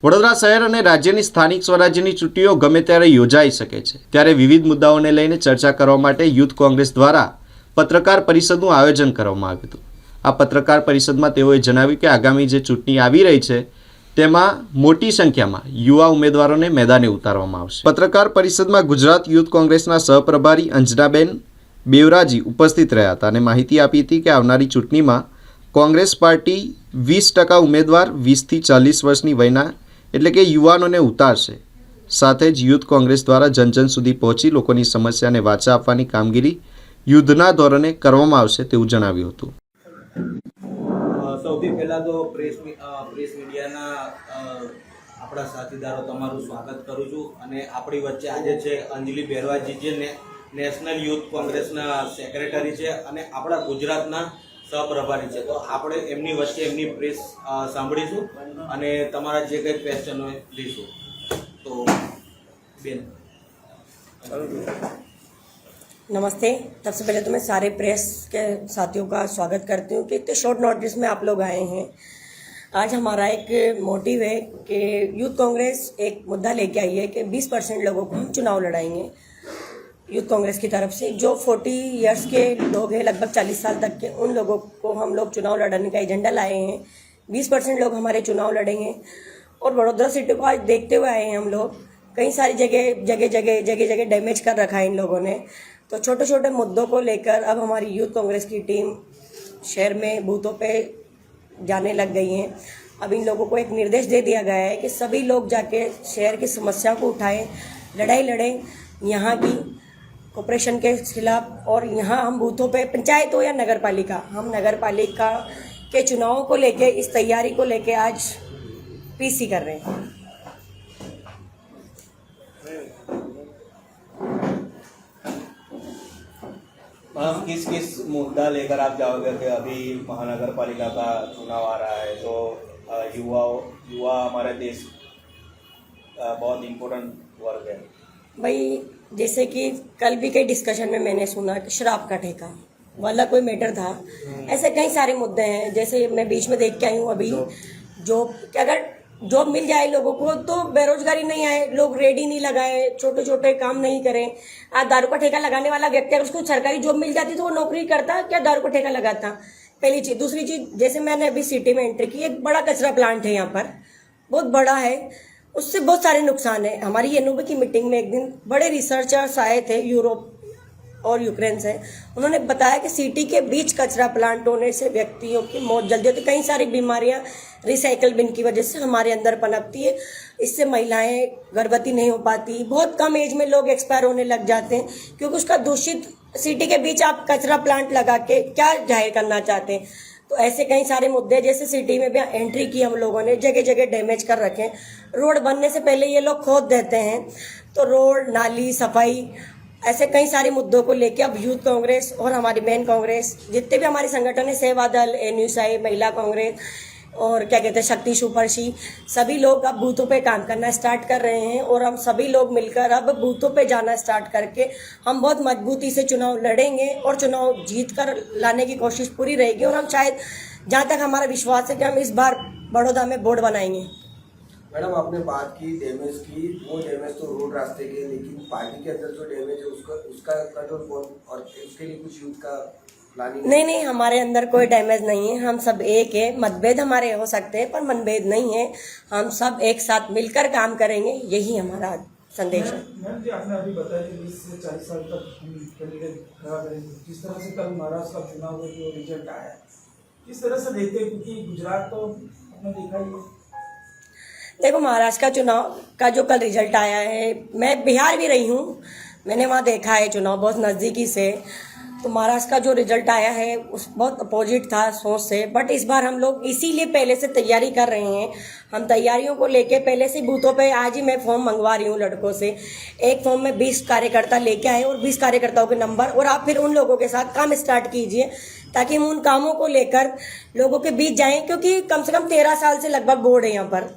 વડોદરા શહેર અને રાજ્યની સ્થાનિક સ્વરાજ્યની ચૂંટણીઓ ગમે ત્યારે યોજાઈ શકે છે, ત્યારે વિવિધ મુદ્દાઓને લઈને ચર્ચા કરવા માટે યુથ કોંગ્રેસ દ્વારા પત્રકાર પરિષદનું આયોજન કરવામાં આવ્યું હતું। આ પત્રકાર પરિષદમાં તેઓએ જણાવ્યું કે આગામી જે ચૂંટણી આવી રહી છે તેમાં મોટી સંખ્યામાં યુવા ઉમેદવારોને મેદાને ઉતારવામાં આવશે। પત્રકાર પરિષદમાં ગુજરાત યુથ કોંગ્રેસના સહપ્રભારી અંજનાબેન બેવરાજી ઉપસ્થિત રહ્યા હતા અને માહિતી આપી હતી કે આવનારી ચૂંટણીમાં કોંગ્રેસ પાર્ટી 20% ઉમેદવાર 20 થી 40 વર્ષની વયના એટલે કે યુવાનોને ઉતારશે। સાથે જ યુથ કોંગ્રેસ દ્વારા જન સુધી પહોંચી લોકોની સમસ્યાને વાચા આપવાની કામગીરી યુદ્ધના ધોરણે કરવામાં આવશે તેવું જણાવ્યું હતું। સૌથી પહેલા તો પ્રેસ મીડિયાના આપણા સાથીદારો તમારું સ્વાગત કરું છું અને આપણી વચ્ચે આજે છે અંજલિ બેરવાજી જે નેશનલ યુથ કોંગ્રેસના સેક્રેટરી છે અને આપણા ગુજરાતના સહપ્રભારી છે। તો આપણે એમની વચ્ચે એમની પ્રેસ સાંભળીશું અને તમારા જે કંઈ ક્વેશ્ચન હોય લઈશું। તો બેન नमस्ते। सबसे पहले तो मैं सारे प्रेस के साथियों का स्वागत करती हूँ कि इतने शॉर्ट नोटिस में आप लोग आए हैं। आज हमारा एक मोटिव है कि यूथ कांग्रेस एक मुद्दा लेके आई है कि 20% लोगों को हम चुनाव लड़ाएंगे यूथ कांग्रेस की तरफ से। जो 40 इयर्स के लोग हैं, लगभग 40 साल तक के, उन लोगों को हम लोग चुनाव लड़ने का एजेंडा लाए हैं। 20% लोग हमारे चुनाव लड़ेंगे और वडोदरा सिटी को आज देखते हुए आए हैं हम लोग। कई सारी जगह डैमेज कर रखा है इन लोगों ने। तो छोटे छोटे मुद्दों को लेकर अब हमारी यूथ कांग्रेस की टीम शहर में बूथों पे जाने लग गई हैं। अब इन लोगों को एक निर्देश दे दिया गया है कि सभी लोग जाके शहर की समस्या को उठाएं, लड़ाई लड़ें यहाँ की कॉरपोरेशन के खिलाफ। और यहाँ हम बूथों पे, पंचायत हो या नगर पालिका, हम नगर पालिका के चुनावों को लेके, इस तैयारी को लेके आज पीसी कर रहे हैं। किस किस मुद्दा लेकर आप जाओगे कि अभी महानगर पालिका का चुनाव आ रहा है तो युवा हमारे देश बहुत इम्पोर्टेंट वर्ग है। भाई जैसे कि कल भी कई डिस्कशन में मैंने सुना कि शराब का ठेका वाला कोई मैटर था। ऐसे कई सारे मुद्दे हैं। जैसे मैं बीच में देख के आई हूँ अभी जॉब कि अगर जॉब मिल जाए लोगों को तो बेरोजगारी नहीं आए, लोग रेडी नहीं लगाए, छोटे छोटे काम नहीं करें। आज दारू का ठेका लगाने वाला व्यक्ति अगर उसको सरकारी जॉब मिल जाती तो वो नौकरी करता, क्या दारू का ठेका लगाता? पहली चीज। दूसरी चीज, जैसे मैंने अभी सिटी में एंट्री की, एक बड़ा कचरा प्लांट है यहाँ पर, बहुत बड़ा है, उससे बहुत सारे नुकसान है। हमारी एनओबी की मीटिंग में एक दिन बड़े रिसर्चर्स आए थे यूरोप और यूक्रेन से। उन्होंने बताया कि सिटी के बीच कचरा प्लांट होने से व्यक्तियों की मौत जल्दी होती है। कई सारी बीमारियां रिसाइकल बिन की वजह से हमारे अंदर पनपती है। इससे महिलाएं गर्भवती नहीं हो पाती, बहुत कम एज में लोग एक्सपायर होने लग जाते हैं क्योंकि उसका दूषित सिटी के बीच आप कचरा प्लांट लगा के क्या जाहिर करना चाहते हैं। तो ऐसे कई सारे मुद्दे, जैसे सिटी में भी एंट्री की हम लोगों ने, जगह जगह डैमेज कर रखे। रोड बनने से पहले ये लोग खोद देते हैं, तो रोड, नाली, सफाई, ऐसे कई सारे मुद्दों को लेके अब यूथ कांग्रेस और हमारी मेन कांग्रेस, जितने भी हमारे संगठन है, सेवा दल, एनयूसाई, महिला कांग्रेस और क्या कहते हैं शक्ति सुपरशी, सभी लोग अब बूथों पे काम करना स्टार्ट कर रहे हैं। और हम सभी लोग मिलकर अब बूथों पे जाना स्टार्ट करके हम बहुत मजबूती से चुनाव लड़ेंगे और चुनाव जीत कर लाने की कोशिश पूरी रहेगी। और हम शायद, जहाँ तक हमारा विश्वास है कि हम इस बार बड़ौदा में बोर्ड बनाएंगे। मैडम, आपने बात की डैमेज की, वो डैमेज तो रोड रास्ते के, लेकिन पार्टी के अंदर जो डैमेज है उसका कंट्रोल कौन, और उसके लिए कुछ यूथ का प्लानिंग? नहीं, हमारे अंदर कोई डैमेज नहीं है। हम सब एक है। मतभेद हमारे हो सकते हैं पर मनभेद नहीं है। हम सब एक साथ मिलकर काम करेंगे, यही हमारा संदेश है। मैम जी, आपने अभी बताया कि 20 से 40 साल तक हम कैंडिडेट खड़ा करेंगे। जिस तरह से कल महाराष्ट्र का चुनाव में जो रिजल्ट आया, किस तरह से देखते हैं? क्योंकि गुजरात तो आपने देखा ही है। देखो, महाराष्ट्र का चुनाव का जो कल रिजल्ट आया है, मैं बिहार भी रही हूँ, मैंने वहाँ देखा है चुनाव बहुत नज़दीकी से। तो महाराष्ट्र का जो रिजल्ट आया है उस बहुत अपोजिट था सोच से। बट इस बार हम लोग इसीलिए पहले से तैयारी कर रहे हैं। हम तैयारियों को लेके पहले से बूथों पे, आज ही मैं फॉर्म मंगवा रही हूँ लड़कों से। एक फॉर्म में 20 कार्यकर्ता लेके आए और 20 कार्यकर्ताओं के नंबर, और आप फिर उन लोगों के साथ काम स्टार्ट कीजिए ताकि हम उन कामों को लेकर लोगों के बीच जाएं। क्योंकि कम से कम 13 साल से लगभग बोर्ड है यहाँ पर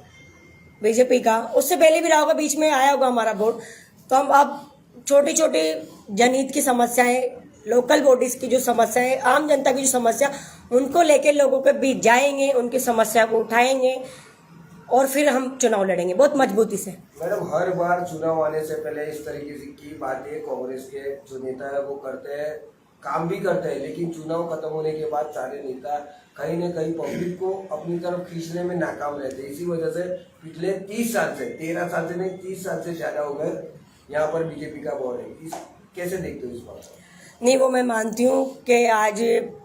बीजेपी का, उससे पहले भी रहा होगा, बीच में आया होगा हमारा बोर्ड। तो हम अब छोटी छोटी जनहित की समस्याएं, लोकल बॉडीज की जो समस्याएं, आम जनता की जो समस्या, उनको लेके लोगों के बीच जाएंगे, उनकी समस्या को उठाएंगे और फिर हम चुनाव लड़ेंगे बहुत मजबूती से। मैडम, हर बार चुनाव आने से पहले इस तरीके से की बातें कांग्रेस के जो नेता है वो करते हैं, काम भी करते हैं, लेकिन चुनाव खत्म होने के बाद सारे नेता कहीं न कहीं पब्लिक को अपनी तरफ खींचने में नाकाम रहते हैं। इसी वजह से पिछले 30 साल से, 13 साल से नहीं 30 साल से ज्यादा हो गए यहाँ पर बीजेपी का बोर्ड है। कैसे देखते हो इस बात को? नहीं, वो मैं मानती हूँ कि आज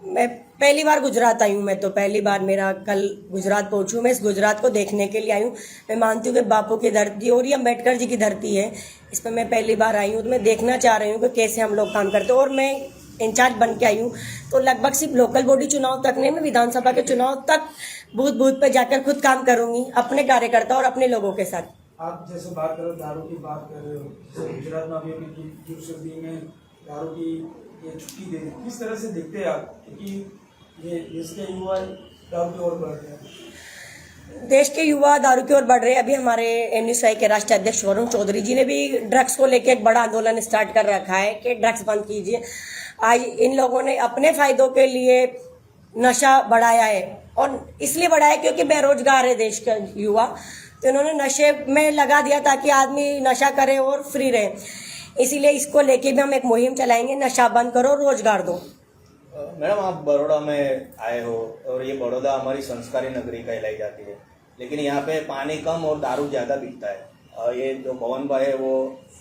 मैं पहली बार गुजरात आई हूँ। मैं तो पहली बार मेरा कल गुजरात पहुँची हूँ। मैं इस गुजरात को देखने के लिए आई हूँ। मैं मानती हूँ कि बापू की धरती और ये अम्बेडकर जी की धरती है, इस पर मैं पहली बार आई हूँ। तो मैं देखना चाह रही हूँ कि कैसे हम लोग काम करते हैं। और मैं इंचार्ज बन के आई हूँ, तो लगभग सिर्फ लोकल बॉडी चुनाव तक नहीं, मैं विधानसभा के चुनाव तक बूथ बूथ पे जाकर खुद काम करूँगी अपने कार्यकर्ता और अपने लोगों के साथ। आप जैसे बात कर रहे हो, दारू की बात कर रहे हो, जैसे गुजरात में अभी अभी दूसरे में दारू की ये छुट्टी दे दी, किस तरह से देखते हैं आप? क्योंकि ये देश के युवा दारू की ओर बढ़ रहे हैं। देश के युवा दारू की ओर बढ़ रहे हैं। अभी हमारे एनएसयूआई के राष्ट्रीय अध्यक्ष वरुण चौधरी जी ने भी ड्रग्स को लेकर एक बड़ा आंदोलन स्टार्ट कर रखा है कि ड्रग्स बंद कीजिए। आज इन लोगों ने अपने फायदों के लिए नशा बढ़ाया है, और इसलिए बढ़ाया क्योंकि बेरोजगार है देश का युवा, तो इन्होंने नशे में लगा दिया ताकि आदमी नशा करे और फ्री रहे। इसीलिए इसको लेके भी हम एक मुहिम चलाएंगे, नशा बंद करो, रोजगार दो। मैडम, आप बड़ौदा में आए हो और ये बड़ौदा हमारी संस्कारी नगरी कहलाई जाती है, लेकिन यहाँ पे पानी कम और दारू ज़्यादा बिकता है। और ये जो पवन भाई है वो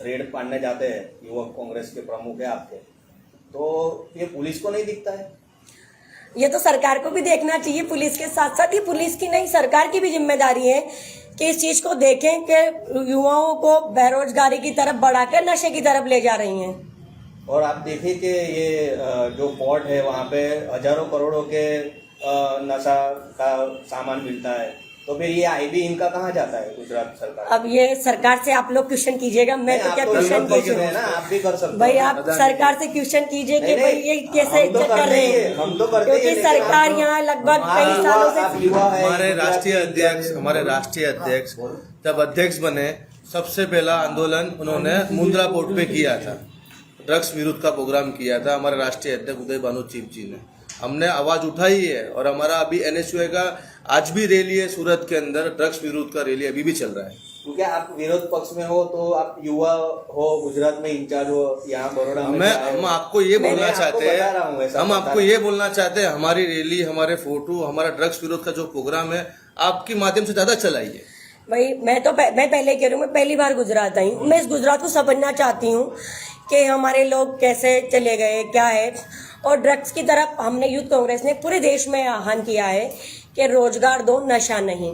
रेड पाड़ने जाते हैं, युवक कांग्रेस के प्रमुख है आपके, तो ये पुलिस को नहीं दिखता है? ये तो सरकार को भी देखना चाहिए। पुलिस के साथ साथ ये पुलिस की नहीं, सरकार की भी जिम्मेदारी है कि इस चीज को देखें कि युवाओं को बेरोजगारी की तरफ बढ़ाकर नशे की तरफ ले जा रही हैं। और आप देखिए कि ये जो पोर्ट है वहाँ पे हजारों करोड़ों के नशा का सामान मिलता है, तो फिर ये आईबी इनका कहाँ जाता है गुजरात सरकार? अब ये सरकार से आप लोग क्वेश्चन कीजिएगा, मैं तो क्या क्वेश्चन कीजिए ना, आप भी कर सकते हो भाई, आप सरकार से क्वेश्चन कीजिए कि भाई ये कैसे कर रहे हैं, हम तो करते हैं, क्योंकि सरकार यहाँ लगभग कई सालों से हमारे राष्ट्रीय अध्यक्ष जब अध्यक्ष बने, सबसे पहला आंदोलन उन्होंने मुंद्रा पोर्ट पे किया था, ड्रग्स विरुद्ध का प्रोग्राम किया था हमारे राष्ट्रीय अध्यक्ष उदय भानु चीफ जी ने। हमने आवाज उठाई है और हमारा अभी एनएसयूआई का आज भी रैली है सूरत के अंदर, ड्रग्स विरुद्ध का रैली अभी भी चल रहा है। क्योंकि आप विरोध पक्ष में हो, तो आप युवा हो, गुजरात में इंचार्ज हो, यहाँ बड़ौदा में हम आपको ये बोलना चाहते हैं, हम आपको ये बोलना चाहते हैं, हमारी रैली, हमारे फोटो, हमारा ड्रग्स विरोध का जो प्रोग्राम है आपके माध्यम से ज्यादा चलाइए। भाई मैं पहले कह रही हूँ, मैं पहली बार गुजरात आई हूँ। मैं इस गुजरात को समझना चाहती हूँ कि हमारे लोग कैसे चले गए, क्या है। और ड्रग्स की तरफ हमने यूथ कांग्रेस ने पूरे देश में आह्वान किया है कि रोजगार दो, नशा नहीं।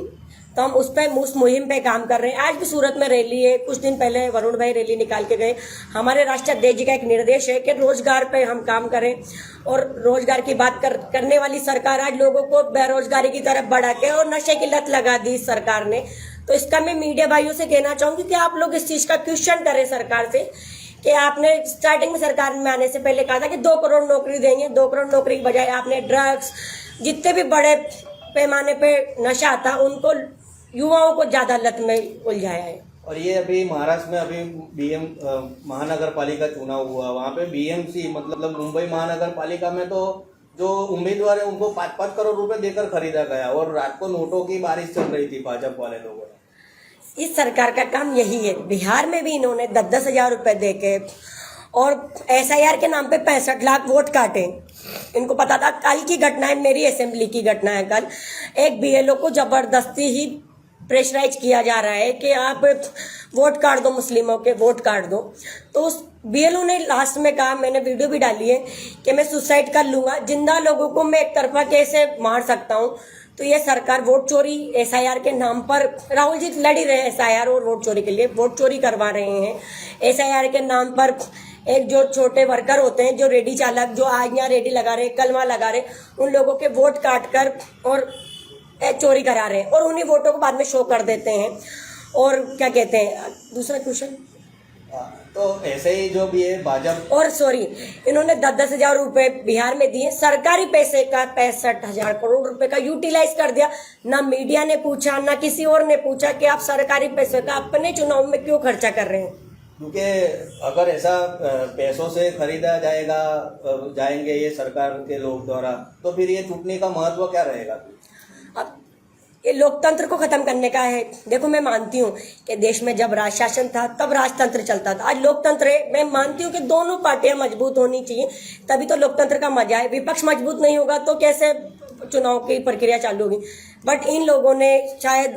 तो हम उस मुहिम पे काम कर रहे हैं। आज भी सूरत में रैली है, कुछ दिन पहले वरुण भाई रैली निकाल के गए। हमारे राष्ट्रीय अध्यक्ष जी का एक निर्देश है कि रोजगार पे हम काम करें, और रोजगार की बात करने वाली सरकार आज लोगों को बेरोजगारी की तरफ बढ़ा के और नशे की लत लगा दी सरकार ने। तो इसका मैं मीडिया भाइयों से कहना चाहूंगी कि आप लोग इस चीज का क्वेश्चन करें सरकार से कि आपने स्टार्टिंग में सरकार में आने से पहले कहा था कि 2 करोड़ नौकरी देंगे। 2 करोड़ नौकरी की बजाय आपने ड्रग्स, जितने भी बड़े पैमाने पे नशा था, उनको युवाओं को ज्यादा लत में उलझाया है। और ये अभी महाराष्ट्र में अभी बीएम महानगर पालिका चुनाव हुआ, वहाँ पे बीएमसी मतलब मुंबई महानगर पालिका में तो जो उम्मीदवार है उनको 5-5 करोड़ रुपए देकर खरीदा गया, और रात को नोटों की बारिश चल रही थी भाजपा वाले लोगों ने। इस सरकार का काम यही है। बिहार में भी इन्होंने 10-10 हजार रुपए दे के और SIR के नाम पे 65 लाख वोट काटे। इनको पता था, कल की घटना है, मेरी असेंबली की घटना है, कल एक BLO को जबरदस्ती ही प्रेशराइज किया जा रहा है कि आप वोट काट दो, मुस्लिमों के वोट काट दो। तो उस BLO ने लास्ट में कहा, मैंने वीडियो भी डाली है, कि मैं सुसाइड कर लूंगा, जिंदा लोगों को मैं एक तरफा कैसे मार सकता हूँ। तो ये सरकार वोट चोरी SIR के नाम पर, राहुल जी लड़ ही रहे हैं SIR और वोट चोरी के लिए, वोट चोरी करवा रहे हैं SIR के नाम पर। एक जो छोटे वर्कर होते हैं, जो रेडी चालक, जो आज यहाँ रेडी लगा रहे, कल वहाँ लगा रहे, उन लोगों के वोट काट कर और चोरी करा रहे हैं, और उन्हीं वोटों को बाद में शो कर देते हैं। और क्या कहते हैं, दूसरा क्वेश्चन, तो ऐसे ही जो भी है भाजपा, और सॉरी, इन्होंने 10-10 हजार रुपए बिहार में दिए, सरकारी पैसे का 65,000 करोड़ रुपए का यूटिलाइज कर दिया। ना मीडिया ने पूछा, ना किसी और ने पूछा कि आप सरकारी पैसे का अपने चुनाव में क्यों खर्चा कर रहे हैं। क्योंकि अगर ऐसा पैसों से खरीदा जाएंगे ये सरकार के लोग द्वारा, तो फिर ये चुटनी का महत्व क्या रहेगा? अब ये लोकतंत्र को खत्म करने का है। देखो मैं मानती हूँ कि देश में जब राज शासन था तब राजतंत्र चलता था, आज लोकतंत्र है। मैं मानती हूँ कि दोनों पार्टियां मजबूत होनी चाहिए, तभी तो लोकतंत्र का मजा है। विपक्ष मजबूत नहीं होगा तो कैसे चुनाव की प्रक्रिया चालू होगी। बट इन लोगों ने शायद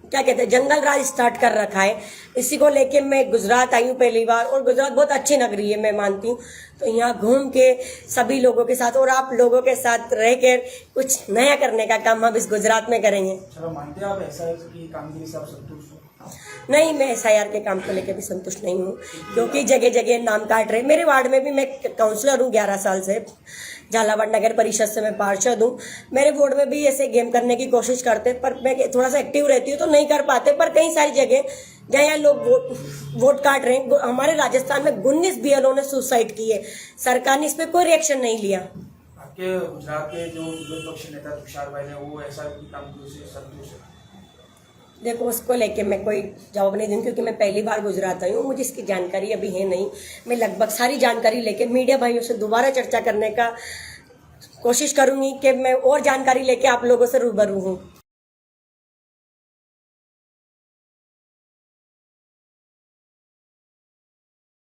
क्या कहते हैं जंगल राज स्टार्ट कर रखा है। इसी को लेके मैं गुजरात आई हूँ पहली बार, और गुजरात बहुत अच्छी नगरी है मैं मानती हूँ। तो यहाँ घूम के सभी लोगों के साथ और आप लोगों के साथ रह कर कुछ नया करने का काम हम इस गुजरात में करेंगे। चलो मानते हैं आप ऐसा की कामगिरी से आप संतुष्ट हो? नहीं, मैं SIR के काम को लेकर भी संतुष्ट नहीं हूँ, क्योंकि जगह जगह नाम काट रहे। मेरे वार्ड में भी मैं काउंसलर हूँ 11 साल से, झालावाड़ नगर परिषद से मैं पार्षद हूँ। मेरे वार्ड में भी ऐसे गेम करने की कोशिश करते, पर मैं थोड़ा सा एक्टिव रहती हूँ तो नहीं कर पाते। पर कई सारी जगह जहाँ यहाँ लोग वोट काट रहे हैं। हमारे राजस्थान में 19 BLO ने सुसाइड की है, सरकार ने इस पर कोई रिएक्शन नहीं लिया। आपके गुजरात के जो विरोध पक्ष नेता तुषार भाई ने वो ऐसा की कामगिरी से संतुष्ट है? देखो उसको लेके मैं कोई जवाब नहीं दूँ, क्योंकि मैं पहली बार गुजरात आई हूँ, मुझे इसकी जानकारी अभी है नहीं। मैं लगभग सारी जानकारी लेके मीडिया भाइयों से दोबारा चर्चा करने का कोशिश करूंगी कि मैं और जानकारी लेके आप लोगों से रूबरू हूँ।